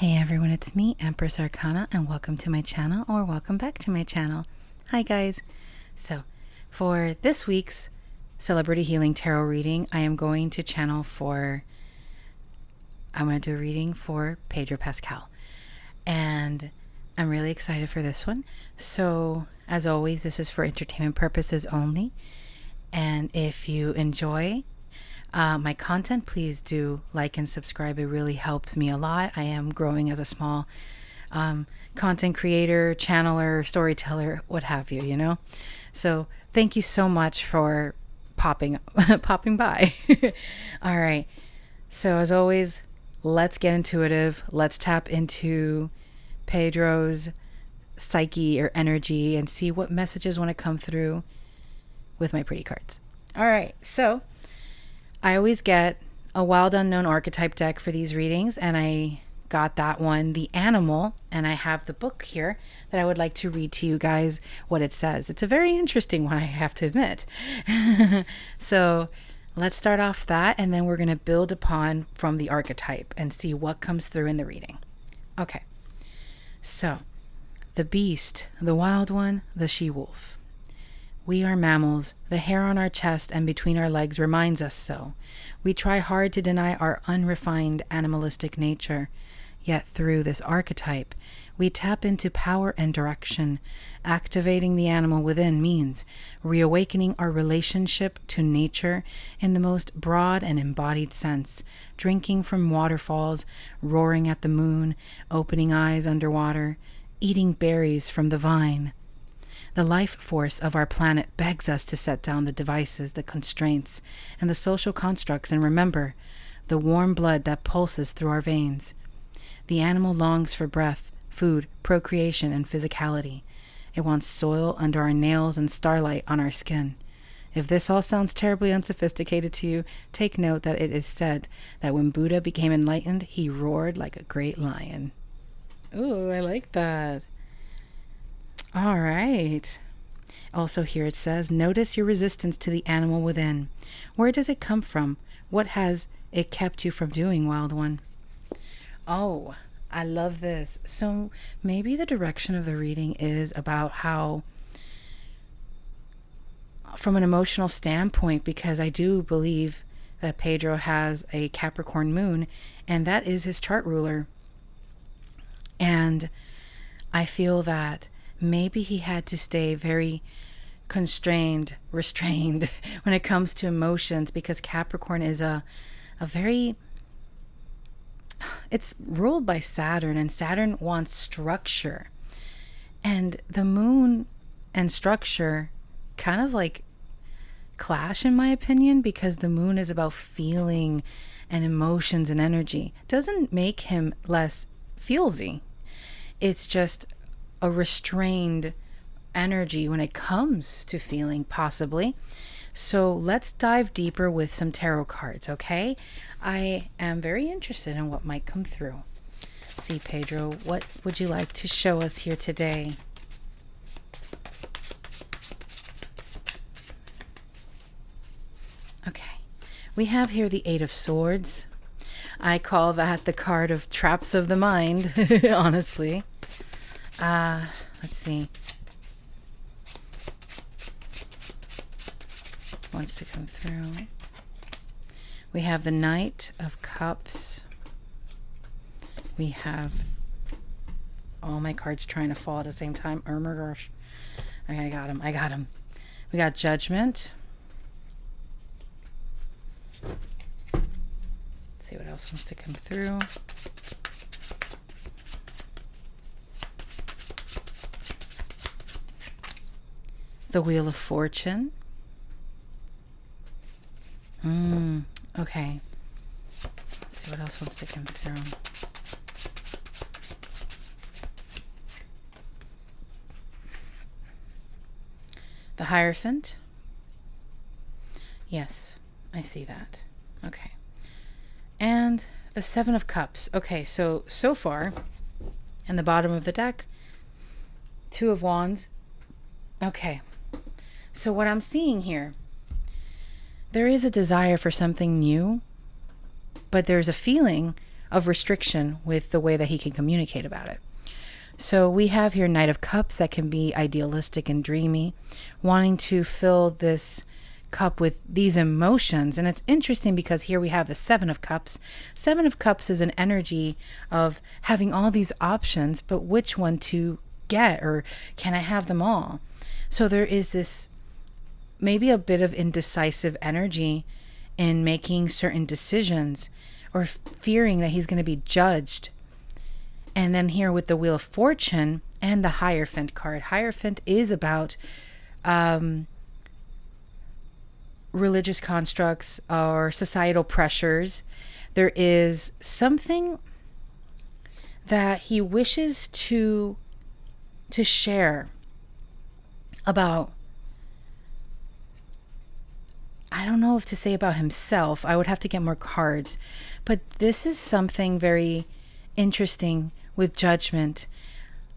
Hey everyone, it's me, Empress Arcana, and welcome to my channel, or welcome back to my channel. Hi guys. So, for this week's Celebrity Healing Tarot reading, I'm going to do a reading for Pedro Pascal. And I'm really excited for this one. So, as always, this is for entertainment purposes only. And if you enjoy my content, please do like and subscribe. It really helps me a lot. I am growing as a small content creator, channeler, storyteller, what have you, So thank you so much for popping by. All right. So as always, let's get intuitive. Let's tap into Pedro's psyche or energy and see what messages want to come through with my pretty cards. All right. So I always get a wild unknown archetype deck for these readings, and I got that one, the animal, and I have the book here that I would like to read to you guys what it says. It's a very interesting one, I have to admit. So let's start off that, and then we're going to build upon from the archetype and see what comes through in the reading. Okay, so the beast, the wild one, the she-wolf. We are mammals. The hair on our chest and between our legs reminds us so. We try hard to deny our unrefined animalistic nature. Yet through this archetype, we tap into power and direction. Activating the animal within means reawakening our relationship to nature in the most broad and embodied sense. Drinking from waterfalls, roaring at the moon, opening eyes underwater, eating berries from the vine. The life force of our planet begs us to set down the devices, the constraints, and the social constructs and remember the warm blood that pulses through our veins. The animal longs for breath, food, procreation, and physicality. It wants soil under our nails and starlight on our skin. If this all sounds terribly unsophisticated to you, take note that it is said that when Buddha became enlightened, he roared like a great lion. Ooh, I like that. All right. Also here it says, notice your resistance to the animal within. Where does it come from? What has it kept you from doing, wild one? Oh, I love this. So maybe the direction of the reading is about how, from an emotional standpoint, because I do believe that Pedro has a Capricorn moon, and that is his chart ruler. And I feel that maybe he had to stay very restrained when it comes to emotions, because Capricorn is a very, it's ruled by Saturn, and Saturn wants structure. And the moon and structure kind of like clash, in my opinion, because the moon is about feeling and emotions and energy. Doesn't make him less feelsy. It's just a restrained energy when it comes to feeling, possibly. So let's dive deeper with some tarot cards, okay? I am very interested in what might come through. See, Pedro, what would you like to show us here today? Okay, we have here the Eight of Swords. I call that the card of traps of the mind, honestly. Let's see. Wants to come through. We have the Knight of Cups. We have all my cards trying to fall at the same time. Oh my gosh. Okay, I got him. We got Judgment. Let's see what else wants to come through. The Wheel of Fortune. Okay. Let's see what else wants to come through. The Hierophant. Yes, I see that. Okay. And the Seven of Cups. Okay, so far, in the bottom of the deck, Two of Wands. Okay. So what I'm seeing here, there is a desire for something new, but there's a feeling of restriction with the way that he can communicate about it. So we have here Knight of Cups that can be idealistic and dreamy, wanting to fill this cup with these emotions. And it's interesting because here we have the Seven of Cups. Seven of Cups is an energy of having all these options, but which one to get, or can I have them all? So there is this maybe a bit of indecisive energy in making certain decisions, or fearing that he's going to be judged. And then here with the Wheel of Fortune and the Hierophant card. Hierophant is about religious constructs or societal pressures. There is something that he wishes to share about, I don't know if to say about himself. I would have to get more cards. But this is something very interesting with Judgment.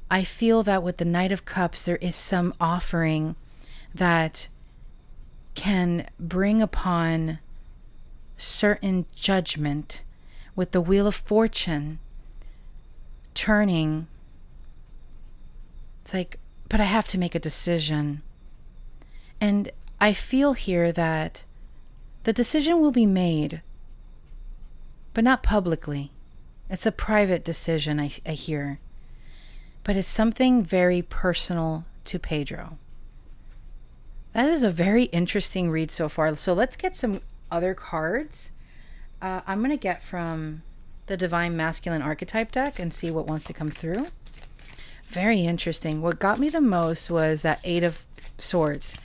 I feel that with the Knight of Cups, there is some offering that can bring upon certain judgment. With the Wheel of Fortune turning, it's like, but I have to make a decision. And I feel here that the decision will be made, but not publicly. It's a private decision, I hear. But it's something very personal to Pedro. That is a very interesting read so far. So let's get some other cards. I'm going to get from the Divine Masculine Archetype deck and see what wants to come through. Very interesting. What got me the most was that Eight of Swords.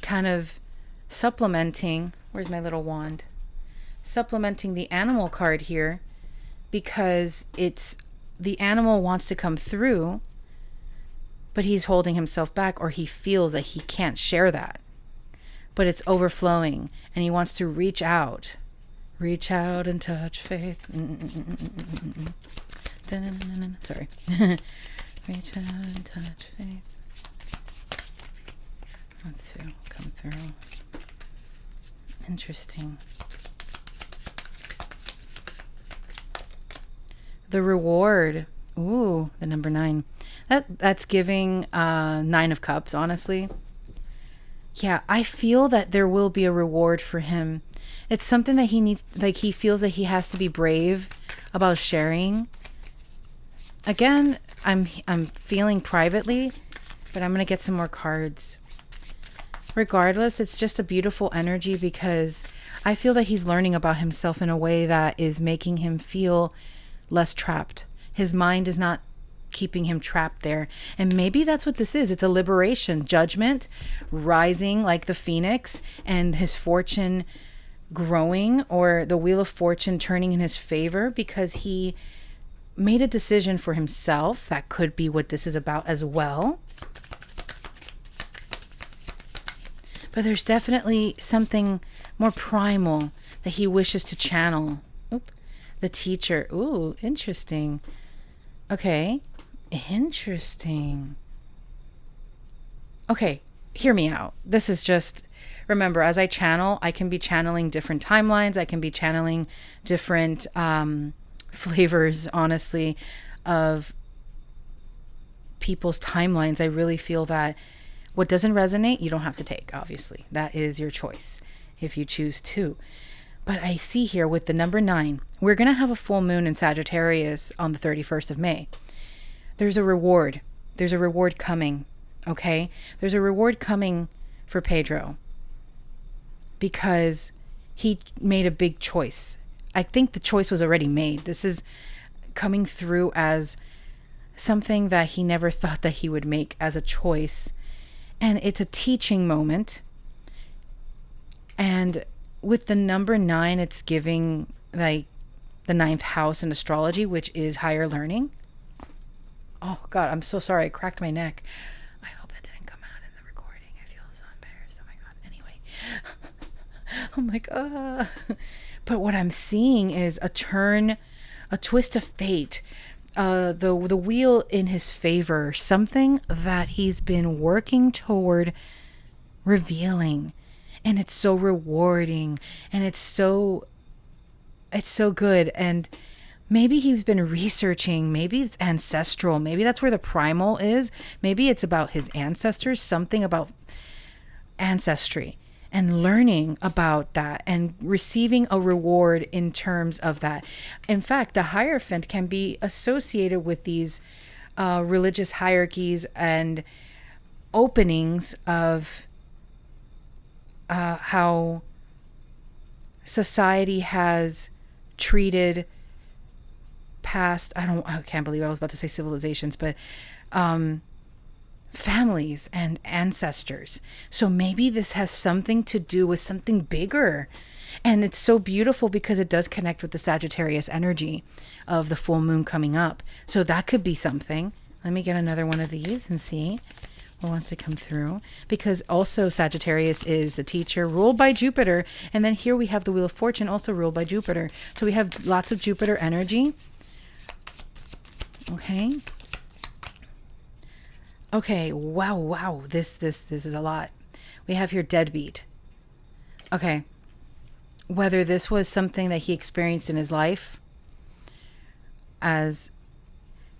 Kind of supplementing, where's my little wand? Supplementing the animal card here, because it's the animal wants to come through, but he's holding himself back, or he feels that he can't share that. But it's overflowing, and he wants to reach out and touch faith. Sorry. Reach out and touch faith. Let's see, come through. Interesting. The reward. Ooh, the number 9. That's giving Nine of Cups, honestly. Yeah, I feel that there will be a reward for him. It's something that he needs, like he feels that he has to be brave about sharing. Again, I'm feeling privately, but I'm going to get some more cards. Regardless, it's just a beautiful energy, because I feel that he's learning about himself in a way that is making him feel less trapped. His mind is not keeping him trapped there. And maybe that's what this is. It's a liberation. Judgment rising like the phoenix, and his fortune growing, or the Wheel of Fortune turning in his favor, because he made a decision for himself. That could be what this is about as well. But there's definitely something more primal that he wishes to channel. Oop. The Teacher. Ooh, interesting. Okay. Interesting. Okay, hear me out. This is just, remember, as I channel, I can be channeling different timelines. I can be channeling different flavors, honestly, of people's timelines. I really feel that what doesn't resonate, you don't have to take, obviously. That is your choice if you choose to. But I see here with the number 9, we're going to have a full moon in Sagittarius on the 31st of May. There's a reward. There's a reward coming, okay? There's a reward coming for Pedro, because he made a big choice. I think the choice was already made. This is coming through as something that he never thought that he would make as a choice. And it's a teaching moment. And with the number 9, it's giving like the 9th house in astrology, which is higher learning. Oh God, I'm so sorry. I cracked my neck. I hope it didn't come out in the recording. I feel so embarrassed. Oh my God. Anyway. I'm like, But what I'm seeing is a turn, a twist of fate. The wheel in his favor, something that he's been working toward revealing, and it's so rewarding, and it's so good. And Maybe he's been researching, maybe it's ancestral, maybe that's where the primal is, maybe it's about his ancestors, something about ancestry, and learning about that and receiving a reward in terms of that. In fact, the Hierophant can be associated with these religious hierarchies and openings of how society has treated past, I can't believe I was about to say civilizations, but families and ancestors. So maybe this has something to do with something bigger. And it's so beautiful because it does connect with the Sagittarius energy of the full moon coming up. So that could be something. Let me get another one of these and see what wants to come through. Because also Sagittarius is the teacher ruled by Jupiter. And then here we have the Wheel of Fortune also ruled by Jupiter. So we have lots of Jupiter energy. Okay. Okay. Wow. This is a lot. We have here deadbeat. Okay. Whether this was something that he experienced in his life, as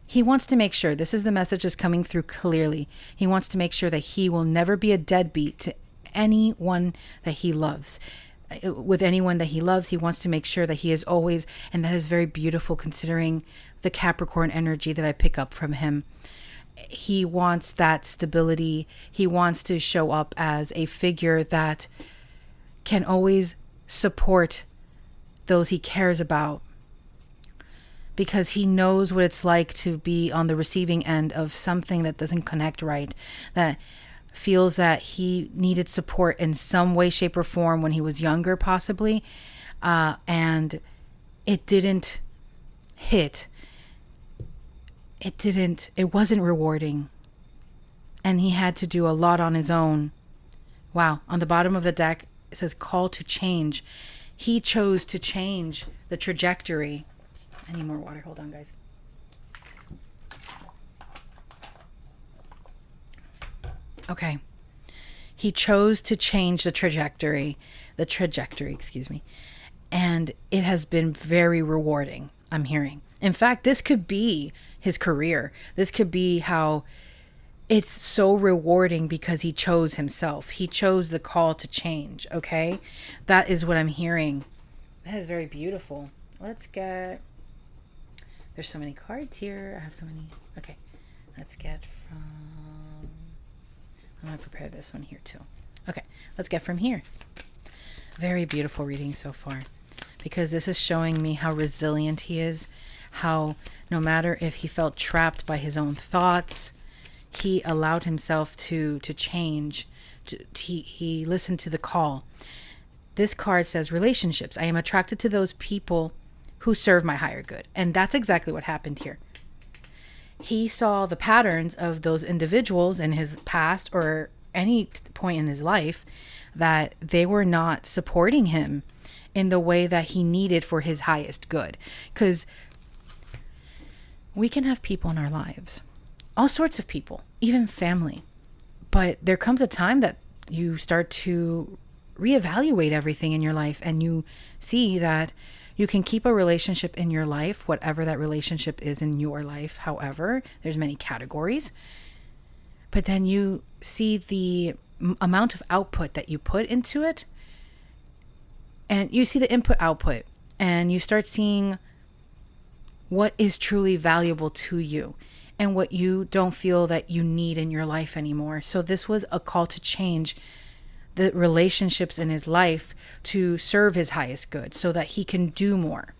he wants to make sure, this is the message that's coming through clearly. He wants to make sure that he will never be a deadbeat to anyone that he loves. With anyone that he loves, he wants to make sure that he is always, and that is very beautiful considering the Capricorn energy that I pick up from him. He wants that stability. He wants to show up as a figure that can always support those he cares about, because he knows what it's like to be on the receiving end of something that doesn't connect right, that feels that he needed support in some way, shape, or form when he was younger, possibly, and it didn't hit. It wasn't rewarding, and he had to do a lot on his own. Wow. On the bottom of the deck, it says call to change. He chose to change the trajectory. I need more water. Hold on, guys. Okay. He chose to change the trajectory, excuse me. And it has been very rewarding, I'm hearing. In fact, this could be his career. This could be how it's so rewarding because he chose himself. He chose the call to change, okay? That is what I'm hearing. That is very beautiful. Let's get... There's so many cards here. I have so many. Okay. Let's get from... I'm going to prepare this one here too. Okay. Let's get from here. Very beautiful reading so far. Because this is showing me how resilient he is. How no matter if he felt trapped by his own thoughts, he allowed himself to change. He listened to the call. This card says relationships. I am attracted to those people who serve my higher good. And that's exactly what happened here. He saw the patterns of those individuals in his past or any point in his life that they were not supporting him in the way that he needed for his highest good. Because we can have people in our lives, all sorts of people, even family. But there comes a time that you start to reevaluate everything in your life, and you see that you can keep a relationship in your life, whatever that relationship is in your life. However, there's many categories. But then you see the amount of output that you put into it, and you see the input output, and you start seeing what is truly valuable to you and what you don't feel that you need in your life anymore. So this was a call to change the relationships in his life to serve his highest good so that he can do more,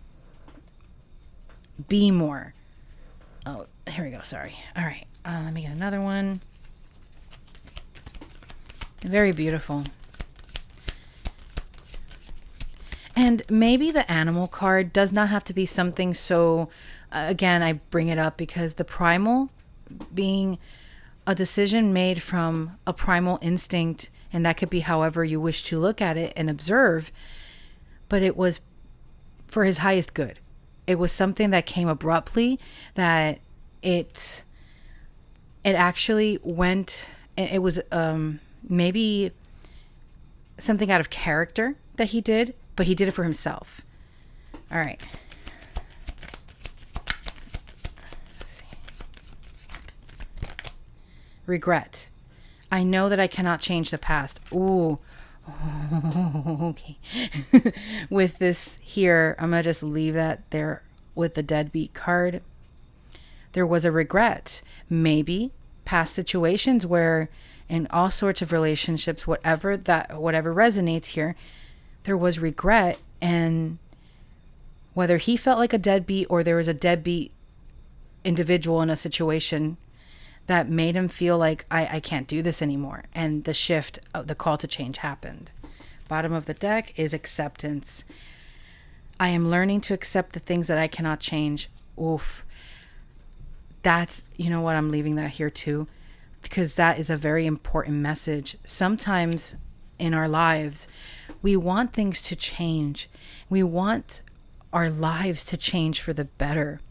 be more. Oh, here we go. Sorry. All right. Let me get another one. Very beautiful. And maybe the animal card does not have to be something so, again, I bring it up because the primal being a decision made from a primal instinct, and that could be however you wish to look at it and observe, but it was for his highest good. It was something that came abruptly, that it actually went, it was maybe something out of character that he did, but he did it for himself. All right. regret. I know that I cannot change the past. Ooh. Okay. With this here, I'm going to just leave that there with the deadbeat card. There was a regret. Maybe past situations where in all sorts of relationships, whatever resonates here, there was regret, and whether he felt like a deadbeat or there was a deadbeat individual in a situation that made him feel like I can't do this anymore. And the shift of the call to change happened. Bottom of the deck is acceptance. I am learning to accept the things that I cannot change. Oof. That's, you know what, I'm leaving that here too, because that is a very important message. Sometimes in our lives, we want things to change. We want our lives to change for the better.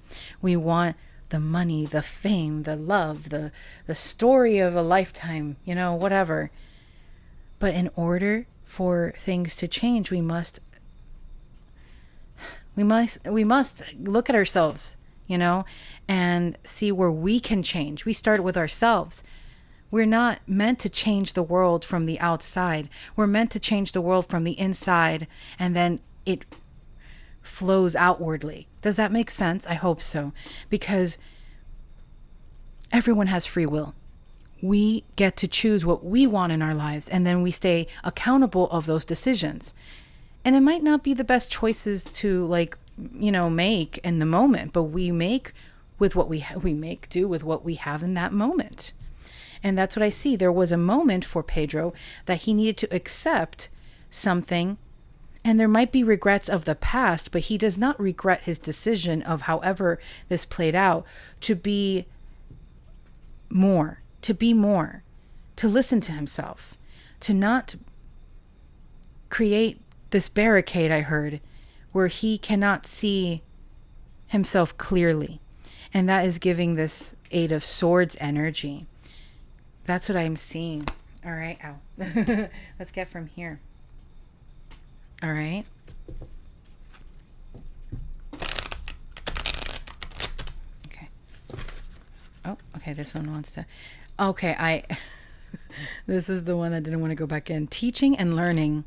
We want the money, the fame, the love, the story of a lifetime, whatever. But in order for things to change, we must look at ourselves, and see where we can change. We start with ourselves. We're not meant to change the world from the outside. We're meant to change the world from the inside, and then it flows outwardly. Does that make sense? I hope so. Because everyone has free will. We get to choose what we want in our lives, and then we stay accountable of those decisions. And it might not be the best choices to make in the moment, but we make with what we make do with what we have in that moment. And that's what I see. There was a moment for Pedro that he needed to accept something. And there might be regrets of the past, but he does not regret his decision of however this played out to be more, to listen to himself, to not create this barricade, I heard, where he cannot see himself clearly. And that is giving this Eight of Swords energy. That's what I'm seeing. All right. Ow. Let's get from here. All right. Okay. Oh, okay. This one wants to. Okay. This is the one that didn't want to go back in. Teaching and learning.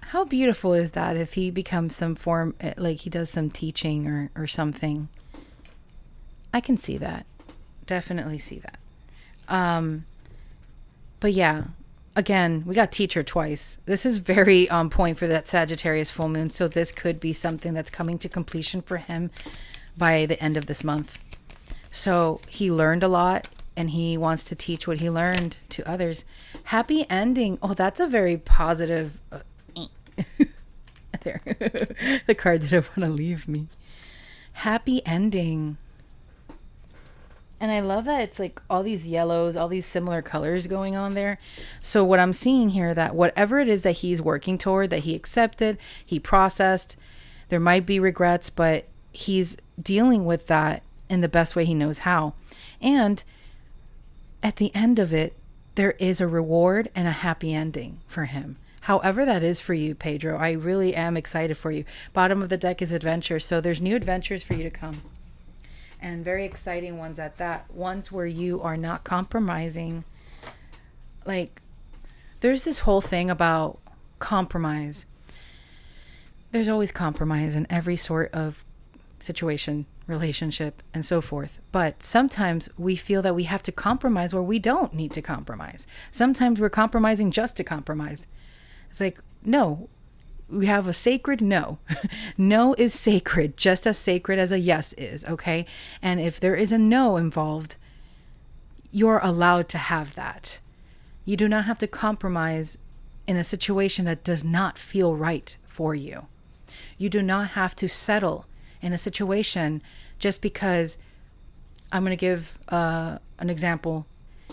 How beautiful is that if he becomes some form, like he does some teaching or something. I can see that. Definitely see that. But yeah. Again, we got teacher twice. This is very on point for that Sagittarius full moon. So this could be something that's coming to completion for him by the end of this month. So he learned a lot and he wants to teach what he learned to others. Happy ending. Oh, that's a very positive. There. The card didn't want to leave me. Happy ending. And I love that it's like all these yellows, all these similar colors going on there. So what I'm seeing here, that whatever it is that he's working toward, that he accepted, he processed, there might be regrets, but he's dealing with that in the best way he knows how. And at the end of it, there is a reward and a happy ending for him. However that is for you, Pedro, I really am excited for you. Bottom of the deck is adventure. So there's new adventures for you to come. And very exciting ones at that. Ones where you are not compromising. Like, there's this whole thing about compromise. There's always compromise in every sort of situation, relationship, and so forth. But sometimes we feel that we have to compromise where we don't need to compromise. Sometimes we're compromising just to compromise. It's like, no. We have a sacred no. No is sacred, just as sacred as a yes is, okay? And if there is a no involved, you're allowed to have that. You do not have to compromise in a situation that does not feel right for you. You do not have to settle in a situation just because. I'm going to give an example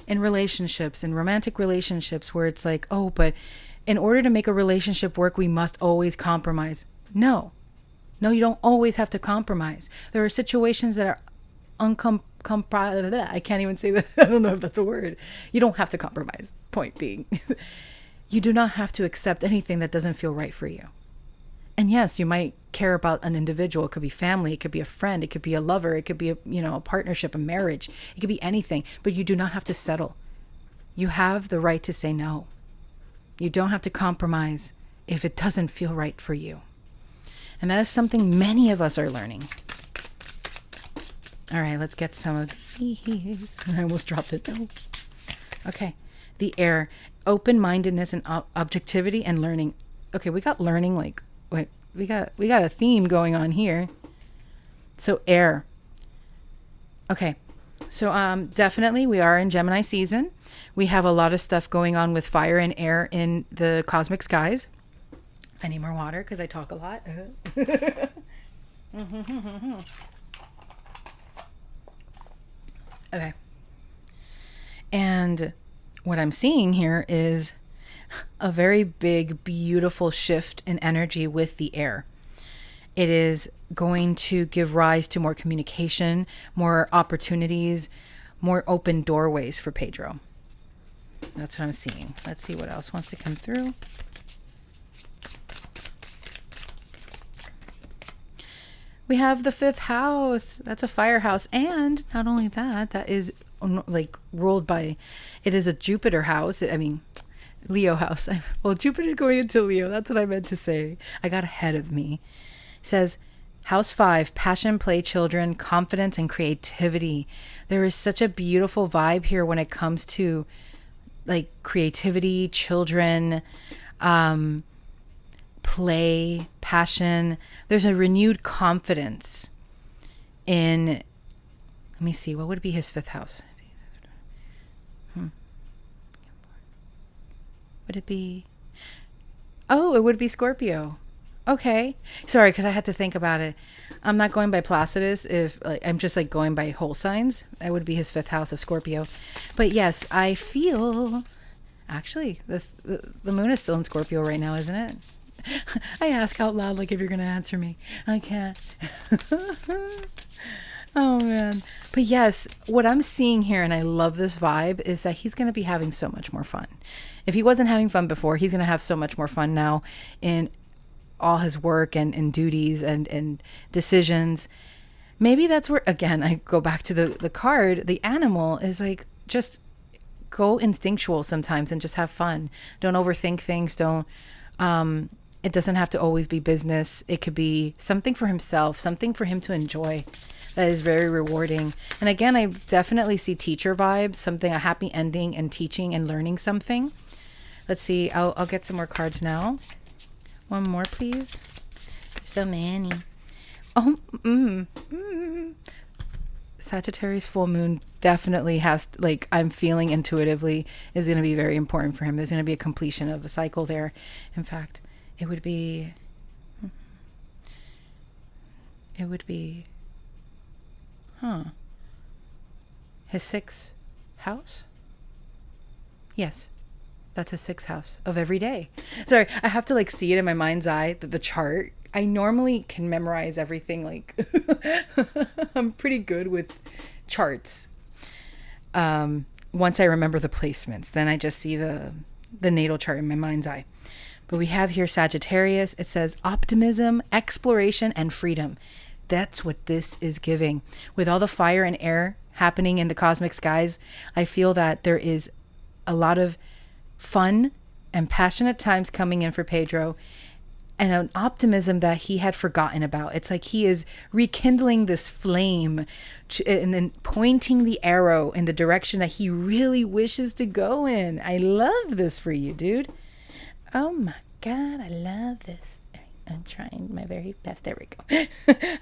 in relationships, in romantic relationships, where it's like, oh, but in order to make a relationship work, we must always compromise. No, you don't always have to compromise. There are situations that are I can't even say that. I don't know if that's a word. You don't have to compromise. Point being, you do not have to accept anything that doesn't feel right for you. And yes, you might care about an individual. It could be family, it could be a friend, it could be a lover, it could be a partnership, a marriage. It could be anything, but you do not have to settle. You have the right to say no. You don't have to compromise if it doesn't feel right for you. And that is something many of us are learning. All right, let's get some of these. I almost dropped it. No. Okay. The air, open-mindedness and objectivity and learning. Okay, we got learning like wait, we got a theme going on here. So air. Okay. So definitely we are in Gemini season. We have a lot of stuff going on with fire and air in the cosmic skies. I need more water because I talk a lot. Okay. And what I'm seeing here is a very big, beautiful shift in energy with the air. It is going to give rise to more communication, more opportunities, more open doorways for Pedro. That's what I'm seeing. Let's see what else wants to come through. We have the 5th house. That's a fire house. And not only that, that is like ruled by, it is a Jupiter house. Leo house. Well, Jupiter's going into Leo. That's what I meant to say. I got ahead of me. It says, House 5, passion, play, children, confidence, and creativity. There is such a beautiful vibe here when it comes to like creativity, children, play, passion. There's a renewed confidence in, let me see, what would be his 5th house? Would it be, oh, it would be Scorpio. Okay. Sorry, because I had to think about it. I'm not going by Placidus. If like, I'm just like going by whole signs. That would be his 5th house of Scorpio. But yes, I feel, actually, the moon is still in Scorpio right now, isn't it? I ask out loud like if you're going to answer me. I can't. Oh, man. But yes, what I'm seeing here, and I love this vibe, is that he's going to be having so much more fun. If he wasn't having fun before, he's going to have so much more fun now in all his work and duties and decisions. Maybe that's where, again, I go back to the card. The animal is like, just go instinctual sometimes and just have fun. Don't overthink things. Don't, it doesn't have to always be business. It could be something for himself, something for him to enjoy. That is very rewarding. And again, I definitely see teacher vibes, something, a happy ending and teaching and learning something. Let's see. I'll get some more cards now. One more, please. There's so many. Oh, Sagittarius full moon definitely has, like, I'm feeling intuitively is going to be very important for him. There's going to be a completion of a cycle there. In fact, it would be, his 6th house? Yes, that's his 6th house of every day. Sorry, I have to like see it in my mind's eye, the chart. I normally can memorize everything. Like, I'm pretty good with charts. Once I remember the placements, then I just see the natal chart in my mind's eye. But we have here Sagittarius. It says optimism, exploration, and freedom. That's what this is giving. With all the fire and air happening in the cosmic skies, I feel that there is a lot of fun and passionate times coming in for Pedro, and an optimism that he had forgotten about. It's like he is rekindling this flame and then pointing the arrow in the direction that he really wishes to go in. I love this for you, dude. Oh my God, I love this. I'm trying my very best. There we go.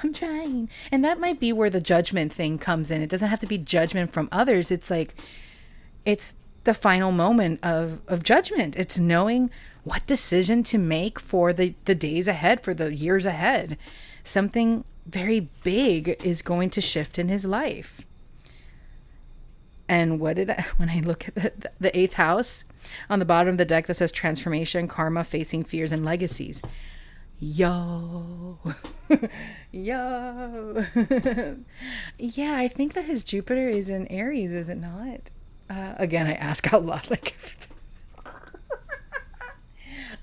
I'm trying. And that might be where the judgment thing comes in. It doesn't have to be judgment from others. It's like, it's the final moment of judgment. It's knowing what decision to make for the days ahead, for the years ahead. Something very big is going to shift in his life. And when I look at the 8th house on the bottom of the deck that says transformation, karma, facing fears, and legacies. Yo. Yeah, I think that his Jupiter is in Aries, is it not? Again, I ask out loud, like,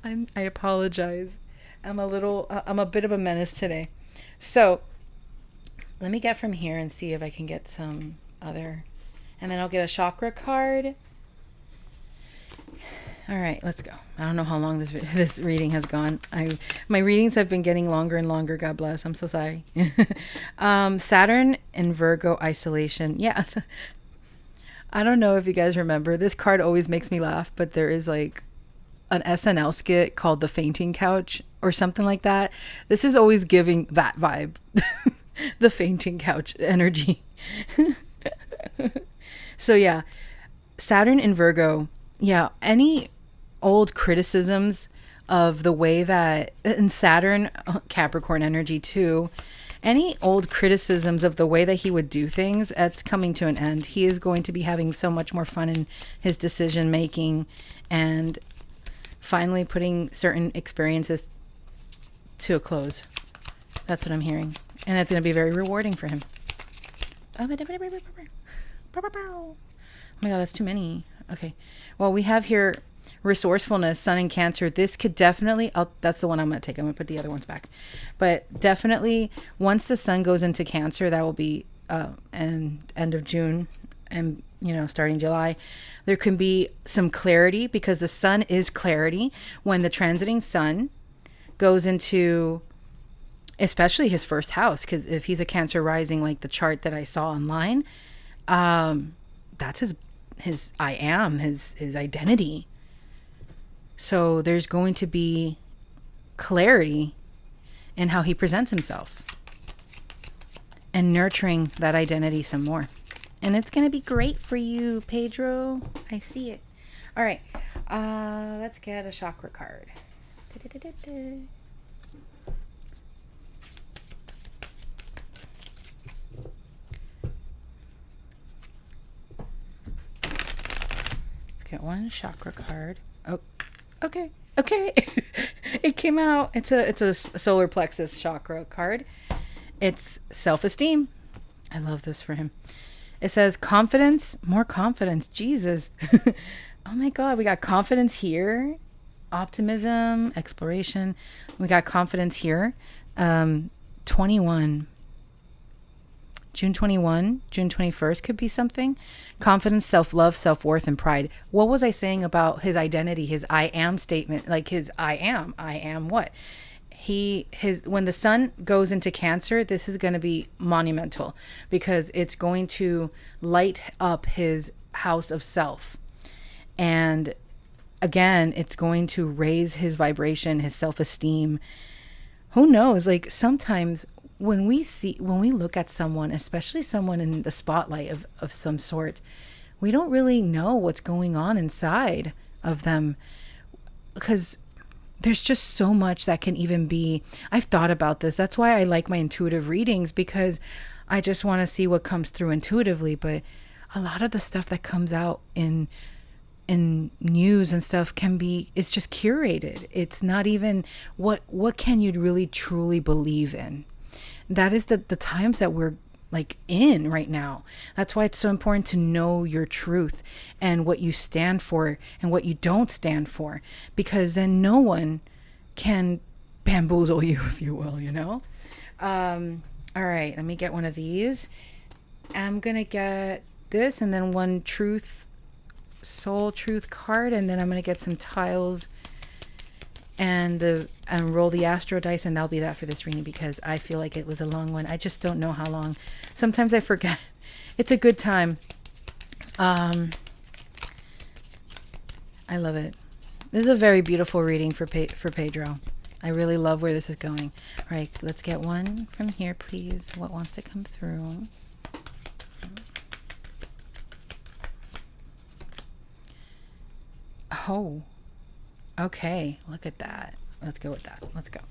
I apologize. I'm a bit of a menace today. So let me get from here and see if I can get some other, and then I'll get a chakra card. All right, let's go. I don't know how long this reading has gone. My readings have been getting longer and longer. God bless. I'm so sorry. Saturn and Virgo isolation. Yeah. I don't know if you guys remember. This card always makes me laugh, but there is like an SNL skit called The Fainting Couch or something like that. This is always giving that vibe. The fainting couch energy. So yeah, Saturn in Virgo. Yeah, any old criticisms of the way that, and Saturn, Capricorn energy too, any old criticisms of the way that he would do things, that's coming to an end. He is going to be having so much more fun in his decision making and finally putting certain experiences to a close. That's what I'm hearing. And that's going to be very rewarding for him. Oh my God, that's too many. Okay. Well, we have here resourcefulness, Sun in Cancer. This could definitely, that's the one I'm going to take. I'm going to put the other ones back. But definitely, once the Sun goes into Cancer, that will be end of June and, starting July. There can be some clarity because the Sun is clarity. When the transiting Sun goes into, especially his first house, because if he's a Cancer rising, like the chart that I saw online, that's his I am, his identity. So there's going to be clarity in how he presents himself and nurturing that identity some more. And it's going to be great for you, Pedro. I see it. All right. Let's get a chakra card. Get one chakra card. Oh, okay. It came out. It's a solar plexus chakra card. It's self-esteem. I love this for him. It says confidence, more confidence. Jesus. Oh my God, we got confidence here. Optimism, exploration. We got confidence here. 21. June 21, June 21st could be something. Confidence, self-love, self-worth, and pride. What was I saying about his identity, his I am statement? Like his I am what? When the Sun goes into Cancer, this is going to be monumental because it's going to light up his house of self. And again, it's going to raise his vibration, his self-esteem. Who knows? Like sometimes when we look at someone, especially someone in the spotlight of some sort, we don't really know what's going on inside of them because there's just so much that can even be. I've thought about this. That's why I like my intuitive readings, because I just want to see what comes through intuitively. But a lot of the stuff that comes out in news and stuff it's just curated. It's not even what can you really truly believe in. That is the times that we're like in right now. That's why it's so important to know your truth and what you stand for and what you don't stand for, because then no one can bamboozle you, if you will, all right, let me get one of these. I'm gonna get this and then one soul truth card, and then I'm gonna get some tiles and roll the astro dice, and that'll be that for this reading because I feel like it was a long one. I just don't know how long. Sometimes I forget. It's a good time. I love it. This is a very beautiful reading for Pedro. I really love where this is going. All right, let's get one from here, please. What wants to come through? Oh. Okay, look at that. Let's go with that. Let's go.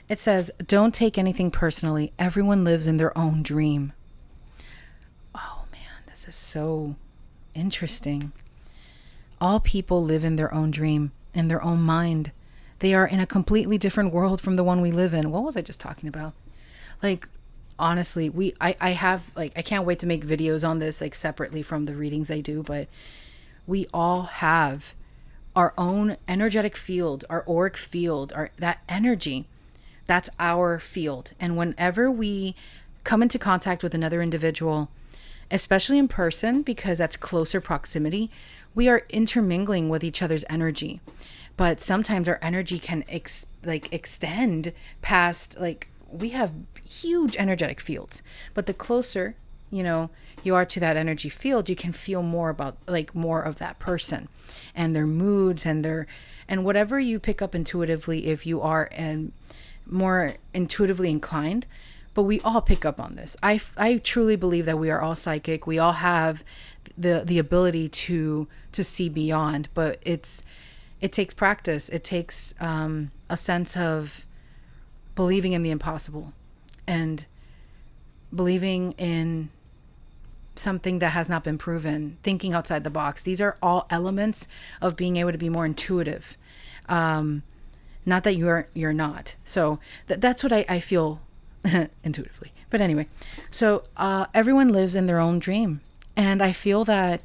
It says, don't take anything personally. Everyone lives in their own dream. Oh man, this is so interesting. All people live in their own dream, in their own mind. They are in a completely different world from the one we live in. What was I just talking about? Like, honestly, I have, like, I can't wait to make videos on this, like, separately from the readings I do, but we all have our own energetic field, our auric field, our that energy, that's our field. And whenever we come into contact with another individual, especially in person, because that's closer proximity, we are intermingling with each other's energy. But sometimes our energy can extend past, like, we have huge energetic fields. But the closer, you are to that energy field, you can feel more about, like, more of that person and their moods and whatever you pick up intuitively, if you are more intuitively inclined. But we all pick up on this. I truly believe that we are all psychic. We all have the ability to see beyond, but it takes practice. It takes a sense of believing in the impossible and believing in something that has not been proven, thinking outside the box. These are all elements of being able to be more intuitive. Not that you're not. So that's what I feel intuitively. But anyway, so everyone lives in their own dream. And I feel that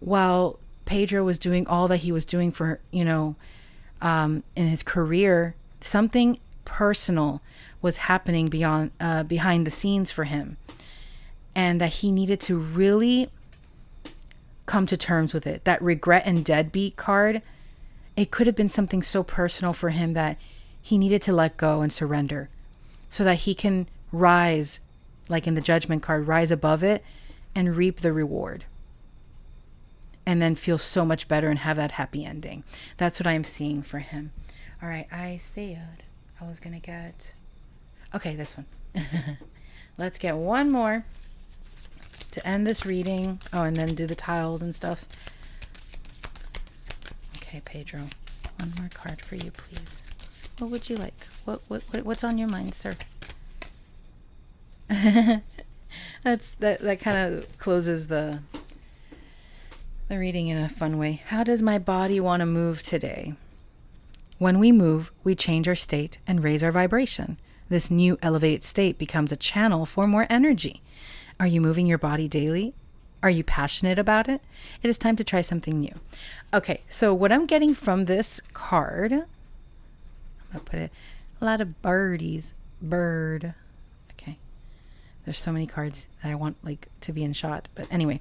while Pedro was doing all that he was doing for, in his career, something personal was happening behind the scenes for him. And that he needed to really come to terms with it. That regret and deadbeat card, it could have been something so personal for him that he needed to let go and surrender so that he can rise, like in the judgment card, rise above it and reap the reward. And then feel so much better and have that happy ending. That's what I'm seeing for him. All right, I said I was going to get... Okay, this one. Let's get one more to end this reading. Oh, and then do the tiles and stuff. Okay, Pedro. One more card for you, please. What would you like? What's on your mind, sir? that kind of closes the reading in a fun way. How does my body want to move today? When we move, we change our state and raise our vibration. This new elevated state becomes a channel for more energy. Are you moving your body daily? Are you passionate about it? It is time to try something new. Okay, so what I'm getting from this card, I'm going to put it, a lot of birdies. Bird. Okay. There's so many cards that I want to be in shot. But anyway,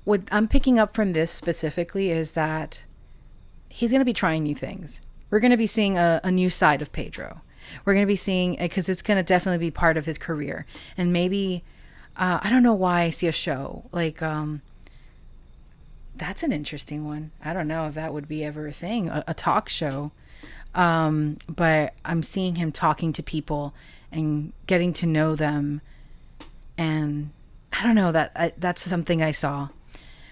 what I'm picking up from this specifically is that he's going to be trying new things. We're going to be seeing a new side of Pedro. We're going to be seeing, because it's going to definitely be part of his career. And maybe, I don't know why I see a show. That's an interesting one. I don't know if that would be ever a thing, a talk show. But I'm seeing him talking to people and getting to know them. And I don't know, that's something I saw.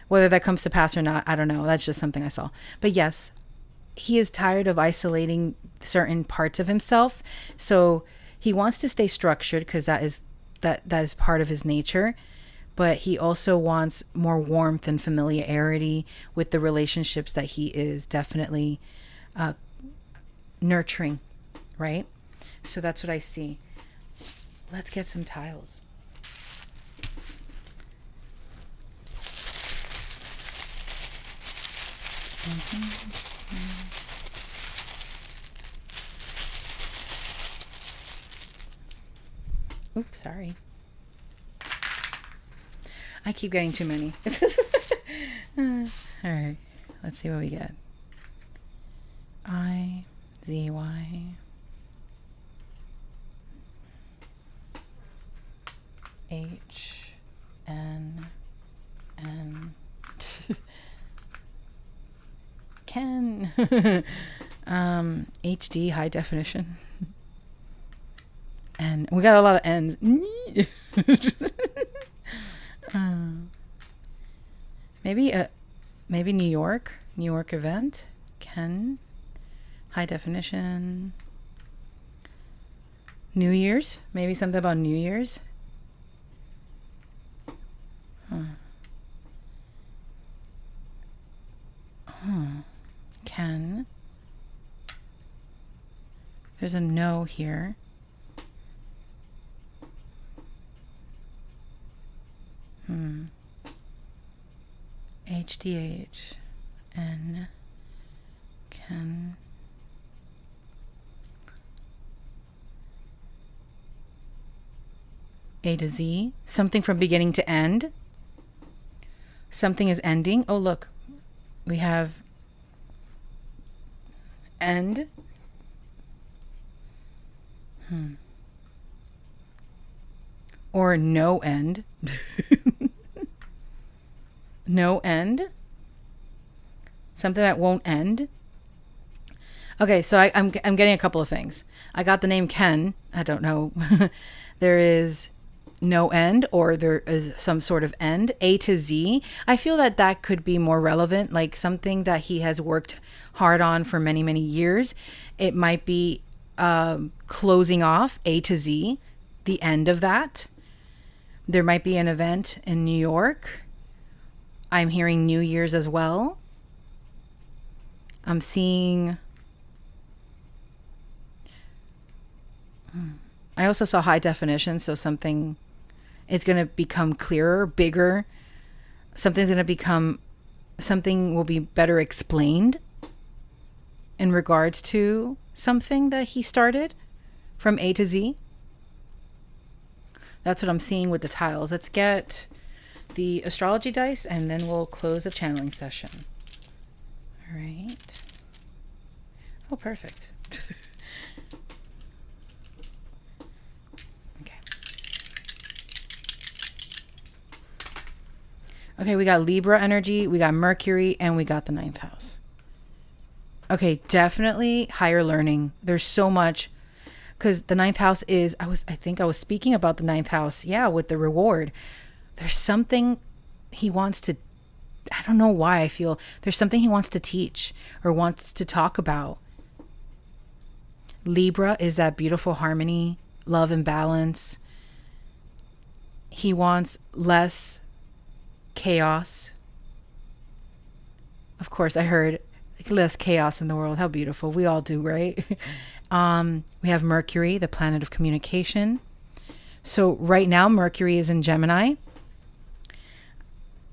Whether that comes to pass or not, I don't know. That's just something I saw. But yes, he is tired of isolating certain parts of himself. So he wants to stay structured because that is part of his nature. But he also wants more warmth and familiarity with the relationships that he is definitely nurturing, right? So that's what I see. Let's get some tiles. Oops, sorry. I keep getting too many. All right, let's see what we get. I-Z-Y. H-N-N. Ken. HD, high definition. And we got a lot of N's. Maybe New York event. Ken, high definition. New Year's, maybe something about New Year's. Ken. There's a no here. HDH. N, can. A to Z, something from beginning to end. Something is ending. Oh, look, we have end. Or no end. No end. Something that won't end. Okay, so I'm getting a couple of things. I got the name Ken. I don't know. There is no end, or there is some sort of end. A to Z. I feel that that could be more relevant, like something that he has worked hard on for many, many years. It might be closing off A to Z, the end of that. There might be an event in New York. I'm hearing New Year's as well. I'm seeing... I also saw high definition, so something is going to become clearer, bigger. Something will be better explained in regards to something that he started from A to Z. That's what I'm seeing with the tiles. Let's get the astrology dice and then we'll close the channeling session. All right. Oh, perfect. Okay, we got Libra energy, we got Mercury, and we got the 9th house. Okay, definitely higher learning. There's so much, because the 9th house is, I think I was speaking about the 9th house, yeah, with the reward. There's something he wants to, I don't know why I feel, there's something he wants to teach or wants to talk about. Libra is that beautiful harmony, love and balance. He wants less chaos. Of course, I heard less chaos in the world. How beautiful. We all do, right? We have Mercury, the planet of communication. So right now, Mercury is in Gemini.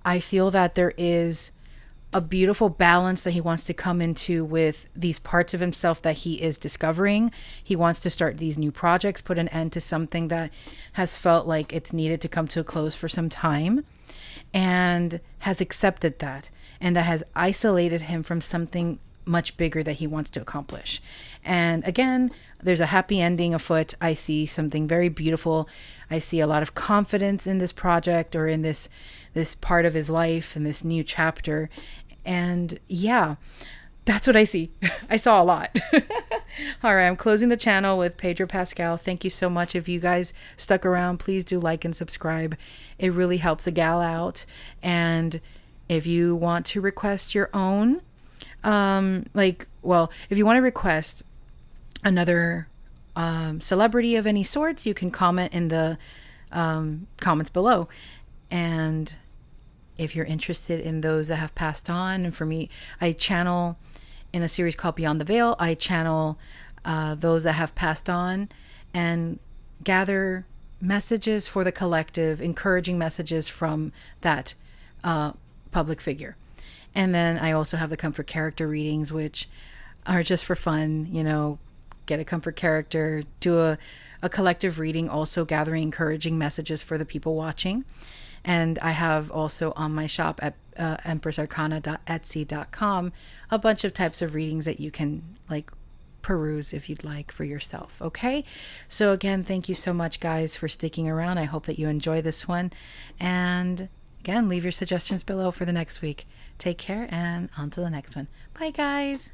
I feel that there is a beautiful balance that he wants to come into with these parts of himself that he is discovering. He wants to start these new projects, put an end to something that has felt like it's needed to come to a close for some time, and has accepted that, and that has isolated him from something much bigger that he wants to accomplish. And again, there's a happy ending afoot. I see something very beautiful. I see a lot of confidence in this project or in this part of his life and this new chapter. And yeah, that's what I see. I saw a lot. All right, I'm closing the channel with Pedro Pascal. Thank you so much. If you guys stuck around, please do like and subscribe. It really helps a gal out. And if you want to request your own, if you want to request another celebrity of any sorts, you can comment in the comments below. And if you're interested in those that have passed on, and for me, I channel in a series called Beyond the Veil. I channel those that have passed on and gather messages for the collective, encouraging messages from that public figure. And then I also have the comfort character readings, which are just for fun, get a comfort character, do a collective reading, also gathering encouraging messages for the people watching. And I have also on my shop at empressarcana.etsy.com a bunch of types of readings that you can peruse if you'd like for yourself. Okay, so again, thank you so much, guys, for sticking around. I hope that you enjoy this one, and again, leave your suggestions below for the next week. Take care, and on to the next one. Bye, guys.